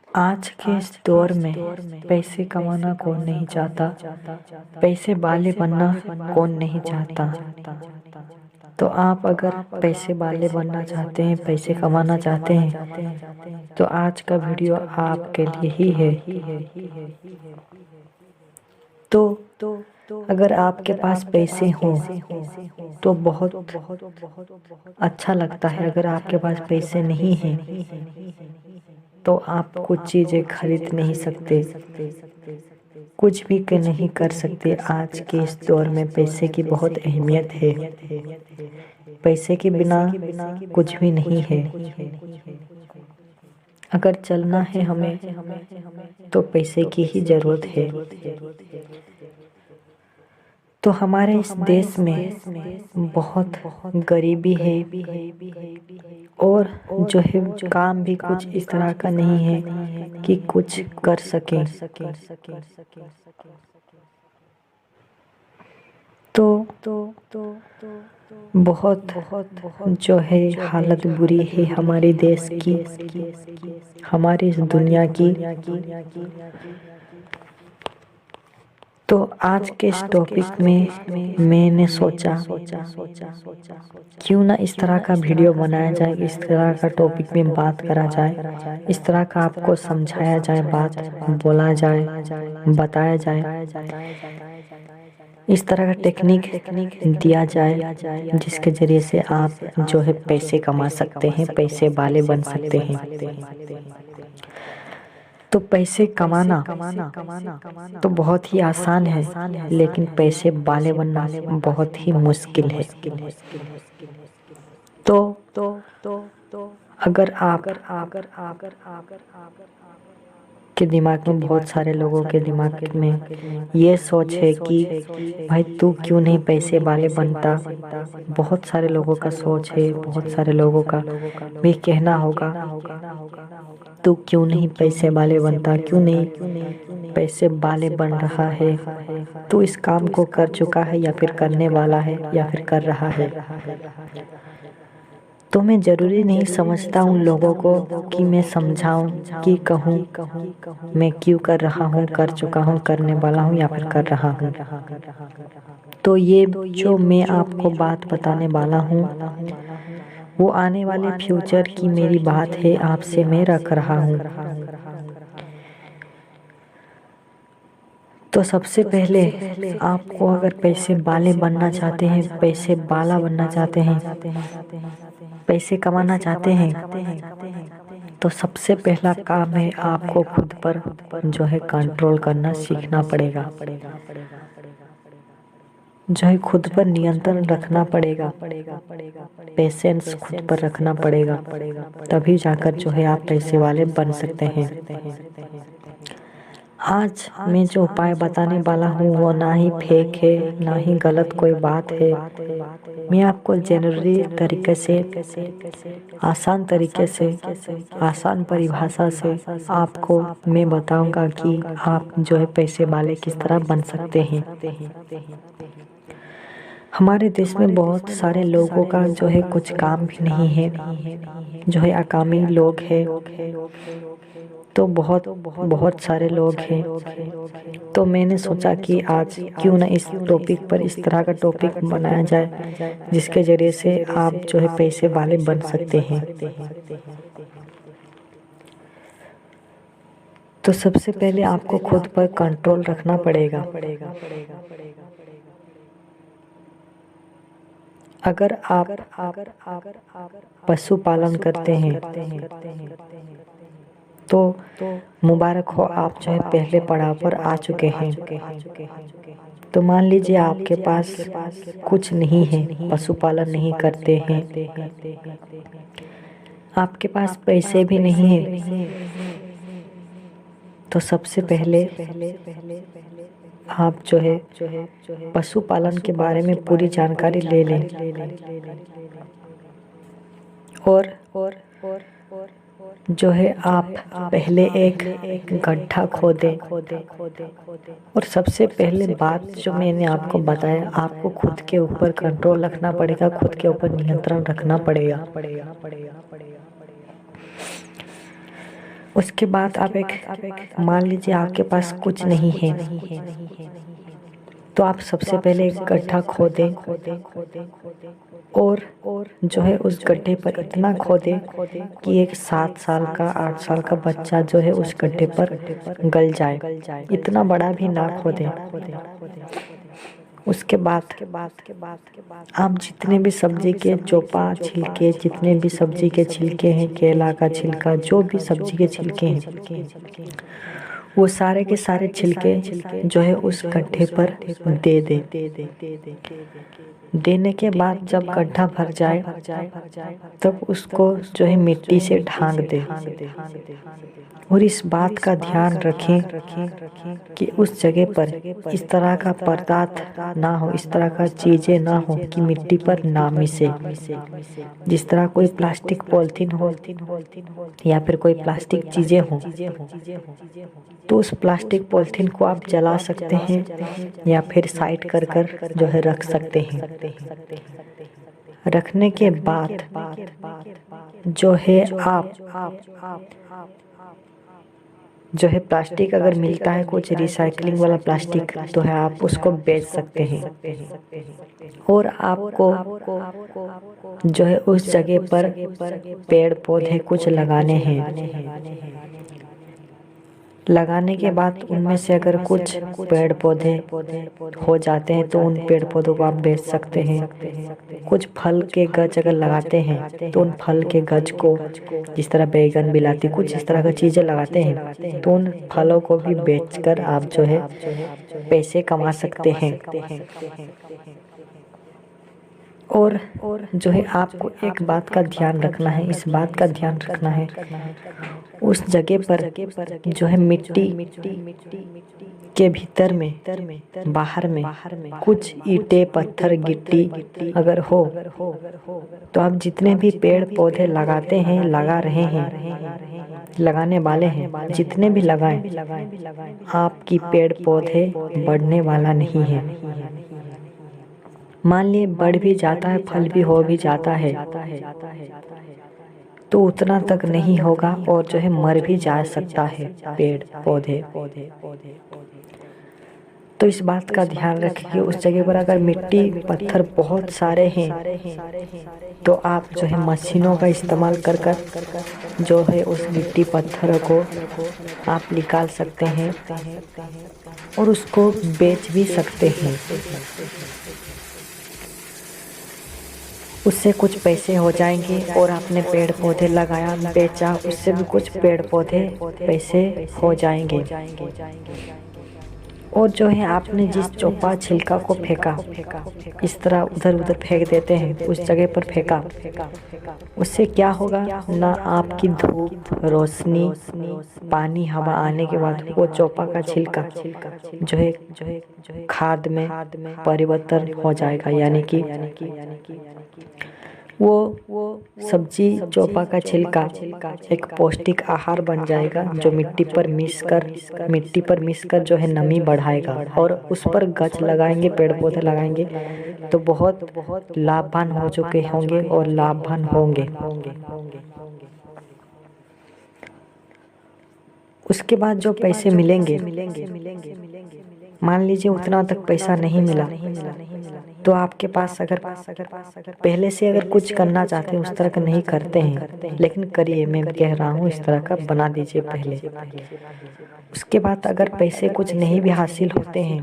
आज के इस दौर में पैसे कमाना कौन नहीं चाहता, पैसे वाले बनना कौन नहीं चाहता। तो आप अगर पैसे वाले बनना चाहते हैं, पैसे कमाना चाहते हैं, तो आज का वीडियो आपके लिए ही है। तो अगर आपके पास पैसे हों तो बहुत अच्छा लगता है। अगर आपके पास पैसे नहीं हैं तो आप कुछ चीज़ें खरीद नहीं सकते, कुछ भी नहीं कर सकते। आज के इस दौर में पैसे की बहुत अहमियत है। पैसे के बिना कुछ भी नहीं है। अगर चलना है हमें तो पैसे की ही ज़रूरत है। तो हमारे इस देश में बहुत गरीबी है और जो है काम भी कुछ इस तरह का नहीं है कि कुछ कर सकें। तो बहुत जो है हालत बुरी है हमारे देश की, हमारी इस दुनिया की। तो आज के इस टॉपिक में मैंने सोचा क्यों ना इस तरह का वीडियो बनाया जाए, इस तरह का टॉपिक में बात करा जाए, इस तरह का आपको समझाया जाए, बात बोला जाए, बताया जाए, इस तरह का टेक्निक दिया जाए जिसके ज़रिए से आप जो है पैसे कमा सकते हैं, पैसे वाले बन सकते हैं। तो पैसे कमाना तो बहुत ही आसान है, लेकिन पैसे वाले बनना बहुत ही मुश्किल है। तो अगर आप के दिमाग में, बहुत सारे लोगों के दिमाग में ये सोच है कि भाई तू क्यों नहीं पैसे वाले बनता। बहुत सारे लोगों का सोच है, बहुत सारे लोगों का भी कहना होगा तू क्यों नहीं पैसे वाले बनता, क्यों नहीं पैसे वाले बन रहा है। तू इस काम को कर चुका है या फिर करने वाला है या फिर कर रहा है। तो मैं ज़रूरी नहीं समझता उन लोगों को कि मैं समझाऊं, कि कहूं मैं क्यों कर रहा हूं, कर चुका हूं, करने वाला हूं या फिर कर रहा हूं। तो ये जो मैं आपको बात बताने वाला हूं वो आने वाले फ्यूचर की मेरी बात है, आपसे मैं रख रहा हूं। तो सबसे पहले आपको अगर पैसे वाले बनना चाहते हैं, पैसे वाला बनना चाहते हैं, पैसे कमाना चाहते हैं, तो सबसे पहला काम है आपको खुद पर जो है कंट्रोल करना सीखना पड़ेगा, जो है खुद पर नियंत्रण रखना पड़ेगा, पेशेंस खुद पर रखना पड़ेगा। तभी जाकर जो है आप पैसे वाले बन सकते हैं। आज मैं जो उपाय बताने वाला हूँ वो ना ही फेक है, ना ही गलत कोई बात है। मैं आपको जनरली तरीके से, आसान तरीके से, आसान परिभाषा से आपको मैं बताऊंगा कि आप जो है पैसे वाले किस तरह बन सकते हैं। हमारे देश में बहुत सारे लोगों का जो है कुछ काम भी नहीं है, जो है अकामी लोग हैं। तो बहुत सारे लोग हैं। तो मैंने सोचा कि आज क्यों ना इस टॉपिक पर इस तरह का टॉपिक बनाया जाए जिसके ज़रिए से आप जो है पैसे वाले बन सकते हैं। तो सबसे पहले आपको खुद पर कंट्रोल रखना पड़ेगा। अगर आप पशुपालन करते हैं तो मुबारक हो, आप जो है पहले पड़ाव पर आ चुके हैं। तो मान लीजिए आपके पास कुछ नहीं है, पशुपालन नहीं करते हैं, आपके पास पैसे भी नहीं है। तो सबसे पहले आप जो है पशुपालन के बारे में पूरी जानकारी ले लें और जो है आप पहले एक गड्ढा खोदें। और सबसे पहले बात जो मैंने आपको बताया, आपको खुद के ऊपर कंट्रोल रखना पड़ेगा, खुद के ऊपर नियंत्रण रखना पड़ेगा। उसके बाद आप एक मान लीजिए आपके पास कुछ नहीं है, तो आप सबसे पहले एक गड्ढा खोदें और जो है उस गड्ढे पर इतना खोदें कि एक 7 साल का 8 साल का बच्चा जो है उस गड्ढे पर गल जाए। इतना बड़ा भी ना खोदें। उसके बाद आप जितने भी सब्जी के चोपा छिलके, जितने भी सब्जी के छिलके हैं, केला का छिलका, जो भी सब्जी के छिलके हैं, वो सारे के सारे छिलके जो है उस गड्ढे पर दे दे। देने के बाद जब गड्ढा भर जाए तब उसको जो है मिट्टी से ढांक दे। और इस बात का ध्यान रखें कि उस जगह पर इस तरह का पदार्थ ना हो, इस तरह का चीजें ना हो कि मिट्टी पर ना मिसे। जिस तरह कोई प्लास्टिक पॉलिथीन हो या फिर कोई प्लास्टिक चीजें हो, तो उस प्लास्टिक पॉलिथीन को आप जला सकते हैं या फिर साइड कर जो है रख सकते हैं। रखने के बाद जो है आप जो है प्लास्टिक अगर मिलता है कुछ रिसाइकलिंग वाला प्लास्टिक, तो है आप उसको बेच सकते हैं। और आपको जो है उस जगह पर पेड़ पौधे कुछ लगाने हैं। लगाने के बाद उनमें से अगर कुछ पेड़ पौधे हो जाते हैं तो उन पेड़ पौधों को आप बेच सकते हैं। कुछ फल के गज अगर लगाते हैं तो उन फल के गज को, जिस तरह बैगन, बिलाती, कुछ इस तरह की चीज़ें लगाते हैं, तो उन फलों को भी बेचकर आप जो है पैसे कमा सकते हैं। और जो है आपको एक बात का ध्यान रखना है, इस बात का ध्यान रखना है, उस जगह पर जो है मिट्टी के भीतर में, बाहर में कुछ ईंटें, पत्थर, गिट्टी अगर हो, तो आप जितने भी पेड़ पौधे लगाते हैं, लगा रहे हैं, लगाने वाले हैं, जितने भी लगाएं, आपकी पेड़ पौधे बढ़ने वाला नहीं है। मान लिए बढ़ भी जाता है, फल भी हो भी जाता है, तो उतना तक नहीं होगा और जो है मर भी जा सकता है पेड़ पौधे। तो इस बात का ध्यान रखें कि उस जगह पर अगर मिट्टी पत्थर बहुत सारे हैं तो आप जो है मशीनों का इस्तेमाल कर जो है उस मिट्टी पत्थर को आप निकाल सकते हैं और उसको बेच भी सकते हैं। उससे कुछ पैसे हो जाएंगे और आपने पेड़ पौधे लगाया, बेचा, उससे भी कुछ पेड़ पौधे पैसे हो जाएंगे। और जो है आपने जिस चोपा छिलका को फेंका, इस तरह उधर उधर फेंक देते हैं, उस जगह पर फेंका, उससे क्या होगा ना, आपकी धूप, रोशनी, पानी, हवा आने के बाद वो चोपा का छिलका जो है खाद में परिवर्तन हो जाएगा। यानी कि वो सब्जी चोपा का छिलका एक पौष्टिक आहार बन जाएगा, जो मिट्टी पर मिसकर जो है नमी बढ़ाएगा। और उस पर गछ लगाएंगे, पेड़ पौधे लगाएंगे तो बहुत लाभवान हो चुके होंगे और लाभवान होंगे। उसके बाद जो पैसे मिलेंगे, मान लीजिए उतना तक पैसा नहीं मिला, तो आपके पास अगर पहले से अगर कुछ करना चाहते हैं, उस तरह का नहीं करते हैं, लेकिन करिए, मैं कह रहा हूँ इस तरह का बना दीजिए पहले। उसके बाद अगर पैसे कुछ नहीं भी हासिल होते हैं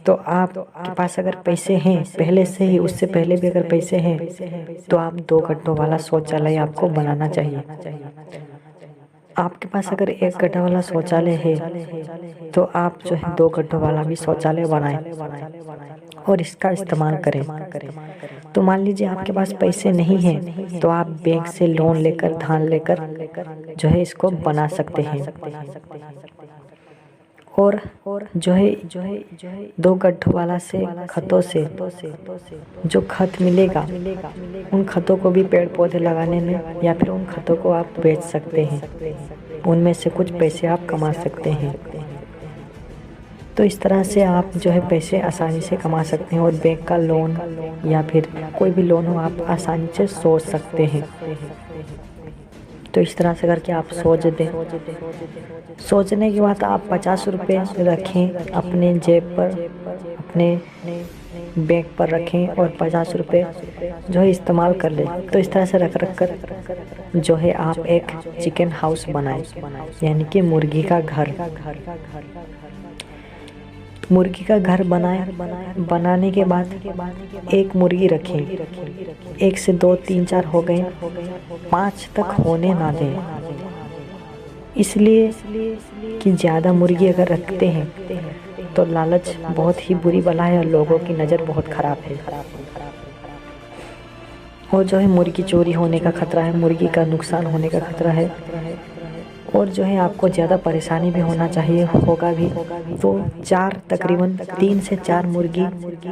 तो आपके पास अगर पैसे हैं पहले से ही, उससे पहले भी अगर पैसे हैं, तो आप 2 गड्ढों वाला शौचालय आपको बनाना चाहिए। आपके पास अगर 1 गड्ढा वाला शौचालय है तो आप जो है 2 गड्ढों वाला भी शौचालय बनाएं और इसका इस्तेमाल करें। तो मान लीजिए आपके पास पैसे नहीं हैं तो आप बैंक से लोन लेकर, धान लेकर जो है इसको बना सकते हैं। और जो है 2 गड्ढों वाला से खतों से जो खत मिलेगा, उन खतों को भी पेड़ पौधे लगाने में, या फिर उन खतों को आप बेच सकते हैं, उनमें से कुछ पैसे आप कमा सकते हैं। तो इस तरह से आप जो है पैसे आसानी से कमा सकते हैं और बैंक का लोन या फिर कोई भी लोन हो आप आसानी से सोच सकते हैं। तो इस तरह से करके आप सोच दें। सोचने के बाद आप 50 रुपये रखें अपने जेब पर, अपने बैग पर रखें और 50 रुपये जो है इस्तेमाल कर लें। तो इस तरह से रख कर जो है आप एक चिकन हाउस बनाएं, यानी कि मुर्गी का घर। मुर्गी का घर बनाएं। बनाने के बाद एक मुर्गी रखें। 1 से 2 3 4 हो गए, 5 तक होने ना दें। इसलिए कि ज़्यादा मुर्गी अगर रखते हैं तो लालच बहुत ही बुरी बला है और लोगों की नज़र बहुत ख़राब है। और जो है मुर्गी चोरी होने का खतरा है, मुर्गी का नुकसान होने का खतरा है। और जो है आपको ज़्यादा परेशानी भी होना चाहिए, होगा भी। तो तकरीबन 3 से 4 मुर्गी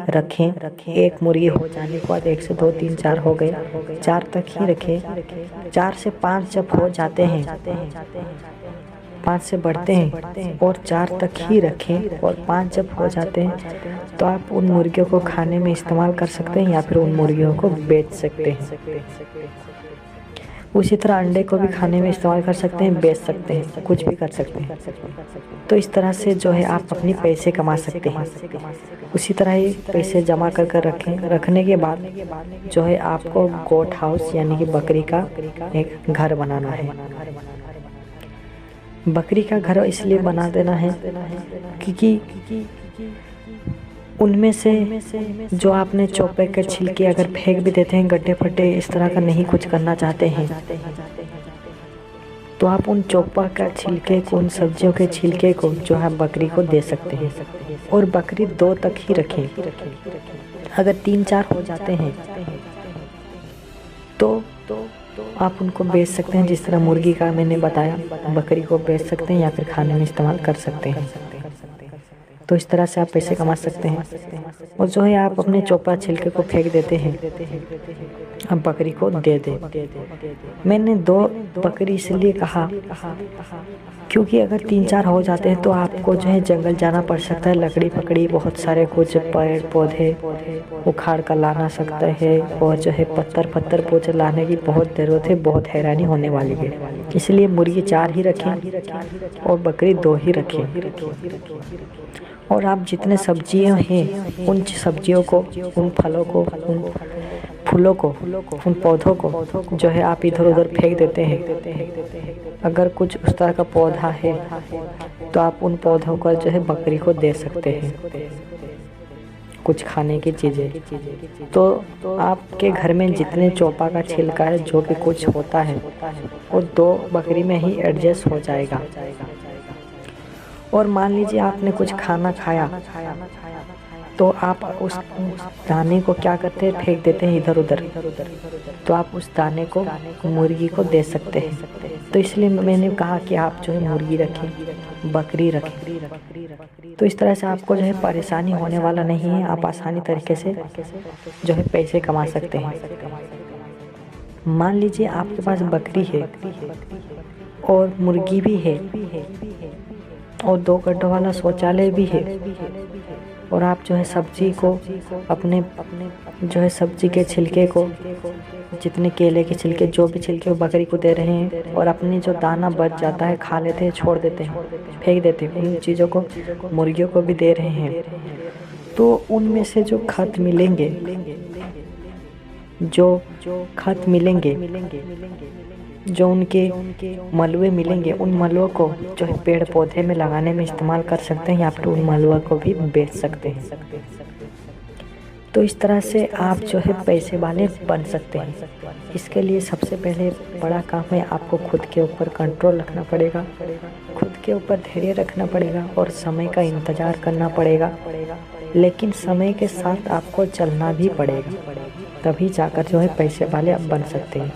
रखें। एक मुर्गी हो जाने के बाद 1 से 2 3 4 हो गए, 4 तक ही रखें। 4 से 5 जब हो जाते हैं, 5 से बढ़ते हैं और 4 तक ही रखें। और 5 जब हो जाते हैं तो आप उन मुर्गियों को खाने में इस्तेमाल कर सकते हैं या फिर उन मुर्गियों को बेच सकते हैं। उसी तरह अंडे को भी खाने में इस्तेमाल कर सकते हैं, बेच सकते हैं, कुछ भी कर सकते हैं। तो इस तरह से जो है आप अपनी पैसे कमा सकते हैं। उसी तरह ही पैसे जमा कर कर रखें। रखने के बाद जो है आपको गोट हाउस यानी कि बकरी का एक घर बनाना है। बकरी का घर इसलिए बना देना है क्योंकि उनमें से जो आपने चोपे के छिलके अगर फेंक भी देते हैं, गड्ढे फड्ढे इस तरह का नहीं कुछ करना चाहते हैं, तो आप उन चोपा का छिलके को, उन सब्जियों के छिलके को जो है बकरी को दे सकते हैं। और बकरी 2 तक ही रखें। अगर 3 4 हो जाते हैं तो आप उनको बेच सकते हैं। जिस तरह मुर्गी का मैंने बताया, बकरी को बेच सकते हैं या फिर खाने में इस्तेमाल कर सकते हैं। तो इस तरह से आप पैसे कमा सकते हैं। और जो है आप अपने चोपड़ा छिलके को फेंक देते हैं, अब बकरी को दे दे। मैंने 2 बकरी इसलिए कहा क्योंकि अगर 3 4 हो जाते हैं तो आपको जो है जंगल जाना पड़ सकता है। लकड़ी पकड़ी बहुत सारे कुछ पेड़ पौधे उखाड़ कर लाना सकता है और जो है पत्थर पोछे लाने की बहुत ज़रूरत है, बहुत हैरानी होने वाली है। इसलिए मुर्गी 4 ही रखें और बकरी 2 ही रखें। और आप जितने सब्जियां हैं उन सब्जियों को, उन फलों को, उन फूलों को, उन पौधों को जो है आप इधर उधर फेंक देते हैं। अगर कुछ उस तरह का पौधा है तो आप उन पौधों को जो है बकरी को दे सकते हैं, कुछ खाने की चीज़ें। तो आपके घर में जितने चोपा का छिलका है जो भी कुछ होता है वो 2 बकरी में ही एडजस्ट हो जाएगा। और मान लीजिए आपने कुछ खाना खाया तो आप उस दाने को क्या करते हैं, फेंक देते हैं इधर उधर। तो आप उस दाने को मुर्गी को दे सकते हैं। तो इसलिए मैंने कहा कि आप जो है मुर्गी रखें, बकरी रखें। तो इस तरह से आपको जो है परेशानी होने वाला नहीं है। आप आसानी तरीके से जो है पैसे कमा सकते हैं। मान लीजिए आपके पास बकरी है और मुर्गी भी है और 2 गड्ढों वाला शौचालय भी है और आप जो है सब्जी को अपने जो है सब्जी के छिलके को, जितने केले के छिलके, जो भी छिलके वो बकरी को दे रहे हैं और अपनी जो दाना बच जाता है खा लेते हैं, छोड़ देते हैं, फेंक देते हैं, उन चीज़ों को मुर्गियों को भी दे रहे हैं। तो उनमें से जो खत मिलेंगे, जो उनके मलबे मिलेंगे, उन मलबों को जो है पेड़ पौधे में लगाने में इस्तेमाल कर सकते हैं या फिर उन मलबों को भी बेच सकते हैं। तो इस तरह से आप जो है पैसे वाले बन सकते हैं। इसके लिए सबसे पहले बड़ा काम है, आपको खुद के ऊपर कंट्रोल रखना पड़ेगा, खुद के ऊपर धैर्य रखना पड़ेगा और समय का इंतज़ार करना पड़ेगा। लेकिन समय के साथ आपको चलना भी पड़ेगा, तभी जाकर जो है पैसे वाले आप बन सकते हैं।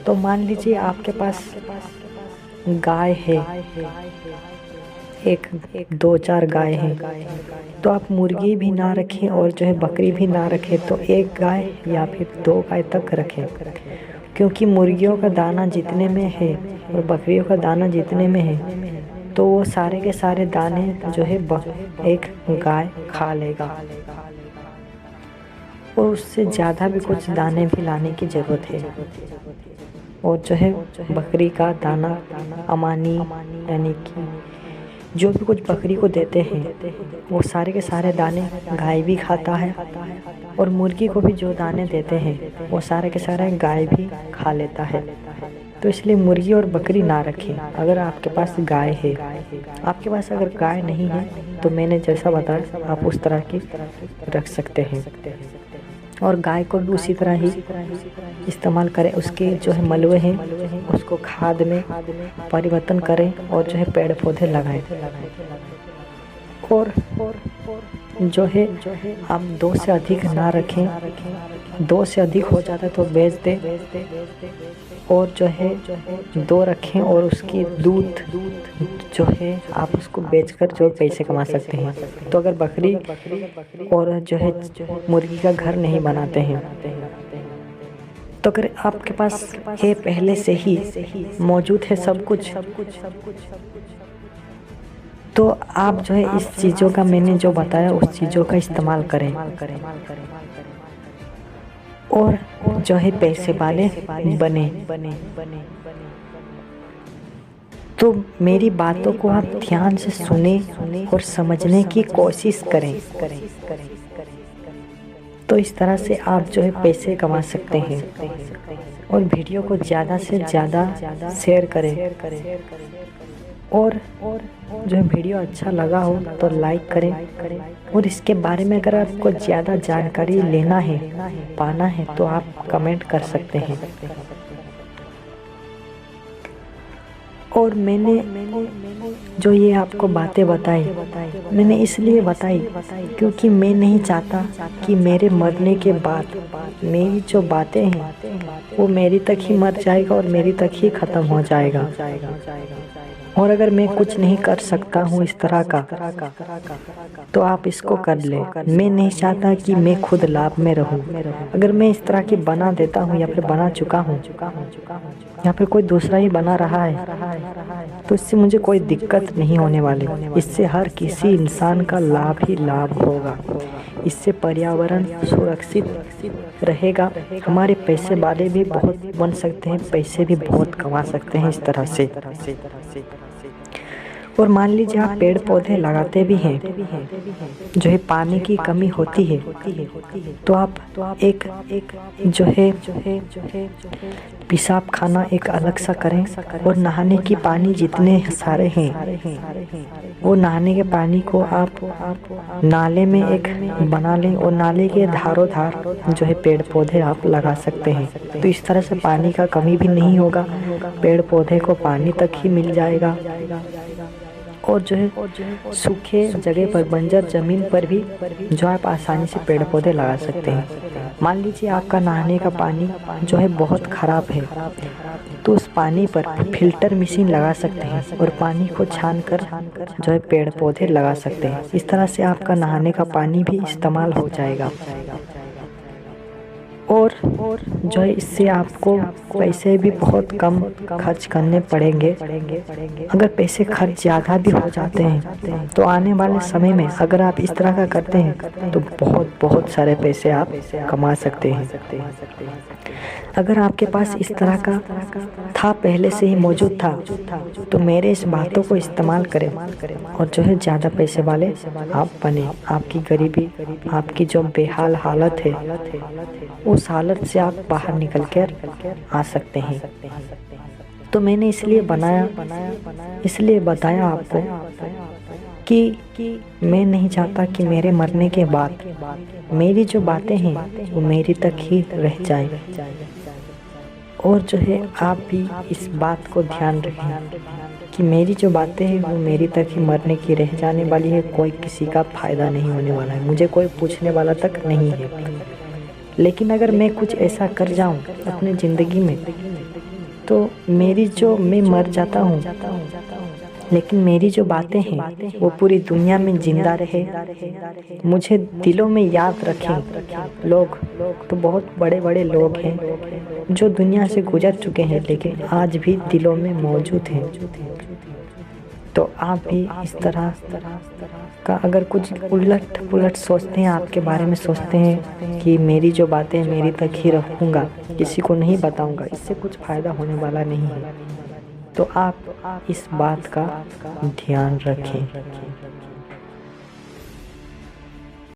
तो मान लीजिए आपके पास गाय है, 1 2 4 गाय हैं, तो आप मुर्गी भी ना रखें और जो है बकरी भी ना रखें, तो 1 गाय या फिर 2 गाय तक रखें। क्योंकि मुर्गियों का दाना जितने में है और बकरियों का दाना जितने में है तो वो सारे के सारे दाने जो है एक गाय खा लेगा और उससे ज़्यादा भी कुछ दाने भी लाने की ज़रूरत है। और जो है बकरी का दाना अमानी यानी कि जो भी कुछ बकरी को देते हैं वो सारे के सारे दाने गाय भी खाता है, और मुर्गी को भी जो दाने देते हैं वो सारे के सारे गाय भी खा लेता है। तो इसलिए मुर्गी और बकरी ना रखें। अगर आपके पास गाय है, आपके पास अगर गाय नहीं है तो मैंने जैसा बताया आप उस तरह की रख सकते हैं। और गाय को भी उसी तरह ही इस्तेमाल करें, उसके जो है मलबे हैं उसको खाद में परिवर्तन करें और जो है पेड़ पौधे लगाएं। और जो है आप 2 से अधिक ना रखें, 2 से अधिक हो जाता है तो बेच दें, और जो है 2 रखें और उसकी दूध जो है आप उसको बेचकर जो पैसे कमा सकते हैं। तो अगर बकरी और जो है मुर्गी का घर नहीं बनाते हैं, तो अगर आपके पास है पहले से ही मौजूद है सब कुछ, तो आप जो है इस चीज़ों का मैंने जो बताया उस चीज़ों का इस्तेमाल करें और जो है पैसे वाले बने। तो मेरी बातों को आप ध्यान से सुने और समझने की कोशिश करें। तो इस तरह से आप जो है पैसे कमा सकते हैं। और वीडियो को ज़्यादा से ज़्यादा शेयर करें, और जो है वीडियो अच्छा लगा हो तो लाइक करें। और इसके बारे में अगर आपको ज़्यादा जानकारी लेना है, पाना है, तो आप कमेंट कर सकते हैं। और मैंने जो ये आपको बातें बताई, मैंने इसलिए बताई क्योंकि मैं नहीं चाहता कि मेरे मरने के बाद मेरी जो बातें हैं वो मेरी तक ही मर जाएगा और मेरी तक ही ख़त्म हो जाएगा। और अगर मैं कुछ नहीं कर सकता हूँ इस तरह का, तो आप इसको कर लें। मैं नहीं चाहता कि मैं खुद लाभ में रहूँ। अगर मैं इस तरह की बना देता हूँ या फिर बना चुका हूँ या फिर कोई दूसरा ही बना रहा है, तो इससे मुझे कोई दिक्कत नहीं होने वाली। इससे हर किसी इंसान का लाभ ही लाभ होगा। इससे पर्यावरण सुरक्षित रहेगा। हमारे पैसे वाले भी बहुत बन सकते हैं, पैसे भी बहुत कमा सकते हैं इस तरह से। और मान लीजिए आप पेड़ पौधे लगाते भी हैं, जो है पानी की कमी होती है, तो आप एक जो है पेशाब खाना एक अलग सा करें। और नहाने की पानी जितने सारे हैं वो नहाने के पानी को आप नाले में एक बना लें, और नाले के धारों धार जो है पेड़ पौधे आप लगा सकते हैं। तो इस तरह से पानी का कमी भी नहीं होगा, पेड़ पौधे को पानी तक ही मिल जाएगा। और जो है सूखे जगह पर, बंजर जमीन पर भी जो आप आसानी से पेड़ पौधे लगा सकते हैं। मान लीजिए आपका नहाने का पानी जो है बहुत ख़राब है, तो उस पानी पर फिल्टर मशीन लगा सकते हैं और पानी को छान कर जो है पेड़ पौधे लगा सकते हैं। इस तरह से आपका नहाने का पानी भी इस्तेमाल हो जाएगा। और जो है इससे आपको पैसे भी बहुत कम खर्च करने पड़ेंगे। अगर पैसे खर्च ज़्यादा भी हो जाते हैं तो आने वाले समय में अगर आप इस तरह का करते हैं तो बहुत सारे पैसे आप कमा सकते हैं। अगर आपके पास इस तरह का था, पहले से ही मौजूद था, तो मेरे इस बातों को इस्तेमाल करें और जो है ज़्यादा पैसे वाले आप बने। आपकी गरीबी, आपकी जो बेहाल हालत है, उस हालत से आप बाहर निकल कर आ सकते हैं। तो मैंने इसलिए बताया आपको कि मैं नहीं चाहता कि मेरे मरने के बाद मेरी जो बातें हैं वो मेरी तक ही रह जाएं। और जो है आप भी इस बात को ध्यान रखें कि मेरी जो बातें हैं वो मेरी तक ही मरने की रह जाने वाली है। कोई किसी का फ़ायदा नहीं होने वाला है, मुझे कोई पूछने वाला तक नहीं है। लेकिन अगर मैं कुछ ऐसा कर जाऊं अपनी ज़िंदगी में, तो मेरी जो मैं मर जाता हूं लेकिन मेरी जो बातें हैं वो पूरी दुनिया में जिंदा रहे, मुझे दिलों में याद रखें लोग। तो बहुत बड़े बड़े लोग हैं जो दुनिया से गुजर चुके हैं लेकिन आज भी दिलों में मौजूद हैं। तो आप भी इस तरह का अगर कुछ उलट पुलट सोचते हैं, आपके बारे में सोचते हैं कि मेरी जो बातें मेरी तक ही रखूँगा, किसी को नहीं बताऊँगा, इससे कुछ फ़ायदा होने वाला नहीं है, तो आप इस बात का ध्यान रखें।